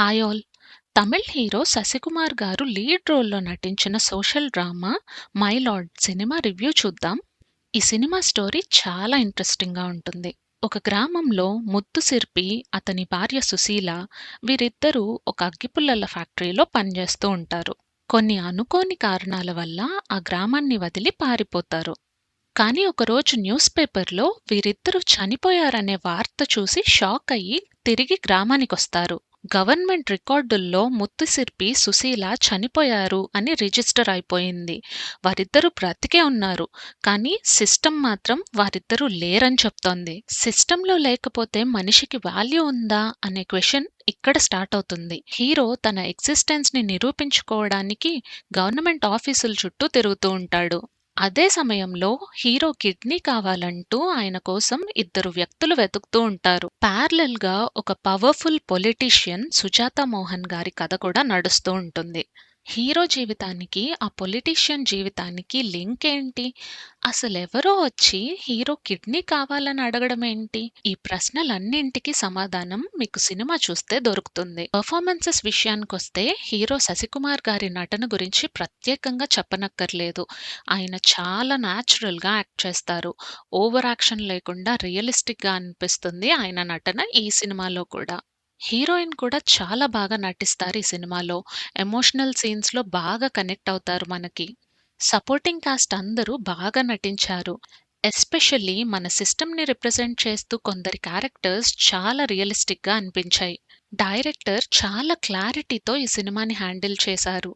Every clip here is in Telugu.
Hi all. Tamil hero 'Sasikumar' గారు లీడ్ రోల్‌లో నటించిన social drama 'my lord' cinema review చూద్దాం. ఈ సినిమా స్టోరీ చాలా ఇంట్రెస్టింగ్‌గా ఉంటుంది. ఒక గ్రామంలో ముత్తుశిల్పి, అతని భార్య సుశీల వీరిద్దరూ ఒక అగ్గిపుల్లల ఫ్యాక్టరీలో పనిచేస్తూ ఉంటారు. కొన్ని అనుకోని కారణాల వల్ల ఆ గ్రామాన్ని వదిలి పారిపోతారు. కానీ ఒకరోజు న్యూస్ పేపర్‌లో వీరిద్దరూ చనిపోయారనే వార్త చూసి షాక్ అయ్యి తిరిగి గ్రామానికొస్తారు. గవర్నమెంట్ రికార్డుల్లో ముత్తుశిల్పి, సుశీల చనిపోయారు అని రిజిస్టర్ అయిపోయింది. వారిద్దరూ బ్రతికే ఉన్నారు. కానీ సిస్టమ్ మాత్రం వారిద్దరూ లేరని చెప్తోంది. సిస్టమ్‌లో లేకపోతే మనిషికి వాల్యూ ఉందా అనే క్వెషన్ ఇక్కడ స్టార్ట్ అవుతుంది. హీరో తన ఎగ్జిస్టెన్స్‌ని నిరూపించుకోవడానికి గవర్నమెంట్ ఆఫీసుల చుట్టూ తిరుగుతూ ఉంటాడు. అదే సమయంలో హీరో కిడ్నీ కావాలంటూ ఆయన కోసం ఇద్దరు వ్యక్తులు వెతుకుతూ ఉంటారు. ప్యారలల్ గా ఒక పవర్ఫుల్ పొలిటీషియన్ సుజాత మోహన్ గారి కథ కూడా నడుస్తూ ఉంటుంది. హీరో జీవితానికి ఆ పొలిటీషియన్ జీవితానికి లింక్ ఏంటి? అసలెవరో వచ్చి హీరో కిడ్నీ కావాలని అడగడం ఏంటి? ఈ ప్రశ్నలన్నింటికి సమాధానం మీకు సినిమా చూస్తే దొరుకుతుంది. పెర్ఫార్మెన్సెస్ విషయానికొస్తే హీరో శశికుమార్ గారి నటన గురించి ప్రత్యేకంగా చెప్పనక్కర్లేదు. ఆయన చాలా న్యాచురల్‌గా యాక్ట్ చేస్తారు. ఓవర్ యాక్షన్ లేకుండా రియలిస్టిక్‌గా అనిపిస్తుంది ఆయన నటన ఈ సినిమాలో కూడా. హీరోయిన్ కూడా చాలా బాగా నటిస్తారు ఈ సినిమాలో. ఎమోషనల్ సీన్స్‌లో బాగా కనెక్ట్ అవుతారు మనకి. సపోర్టింగ్ కాస్ట్ అందరూ బాగా నటించారు. ఎస్పెషల్లీ మన సిస్టమ్‌ని రిప్రజెంట్ చేస్తూ కొందరి క్యారెక్టర్స్ చాలా రియలిస్టిక్‌గా అనిపించాయి. డైరెక్టర్ చాలా క్లారిటీతో ఈ సినిమాని హ్యాండిల్ చేశారు.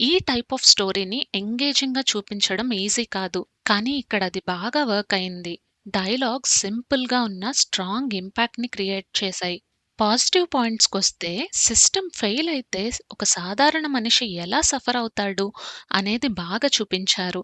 ఈ టైప్ ఆఫ్ స్టోరీని ఎంగేజింగ్‌గా చూపించడం ఈజీ కాదు. కానీ ఇక్కడ అది బాగా వర్క్ అయింది. డైలాగ్స్ సింపుల్‌గా ఉన్న స్ట్రాంగ్ ఇంపాక్ట్‌ని క్రియేట్ చేశాయి. పాజిటివ్ పాయింట్స్‌కొస్తే సిస్టమ్ ఫెయిల్ అయితే ఒక సాధారణ మనిషి ఎలా సఫర్ అవుతాడు అనేది బాగా చూపించారు.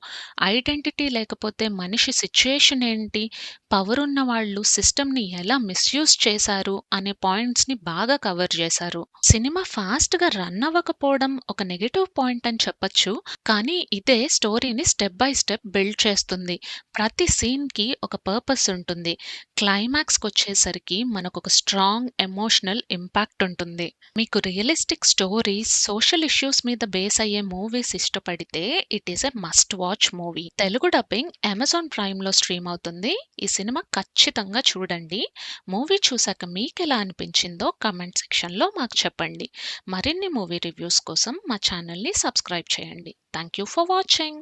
ఐడెంటిటీ లేకపోతే మనిషి సిట్యుయేషన్ ఏంటి? పవర్ ఉన్న వాళ్ళు సిస్టమ్‌ని ఎలా మిస్‌యూజ్ చేశారు అనే పాయింట్స్‌ని బాగా కవర్ చేశారు. సినిమా ఫాస్ట్‌గా రన్ అవ్వకపోవడం ఒక నెగెటివ్ పాయింట్ అని చెప్పొచ్చు. కానీ ఇదే స్టోరీని స్టెప్ బై స్టెప్ బిల్డ్ చేస్తుంది. ప్రతి సీన్‌కి ఒక పర్పస్ ఉంటుంది. క్లైమాక్స్‌కొచ్చేసరికి మనకొక స్ట్రాంగ్ ఎమోషనల్ ఇంపాక్ట్ ఉంటుంది. మీకు రియలిస్టిక్ స్టోరీస్, సోషల్ ఇష్యూస్ మీద బేస్ అయ్యే మూవీస్ ఇష్టపడితే it is a must watch movie. Telugu dubbing Amazon ప్రైమ్‌లో స్ట్రీమ్ అవుతుంది. ఈ సినిమా ఖచ్చితంగా చూడండి. మూవీ చూసాక మీకెలా అనిపించిందో కామెంట్ సెక్షన్‌లో మాకు చెప్పండి. మరిన్ని మూవీ రివ్యూస్ కోసం మా ఛానల్‌ని సబ్స్క్రైబ్ చేయండి. Thank you for watching.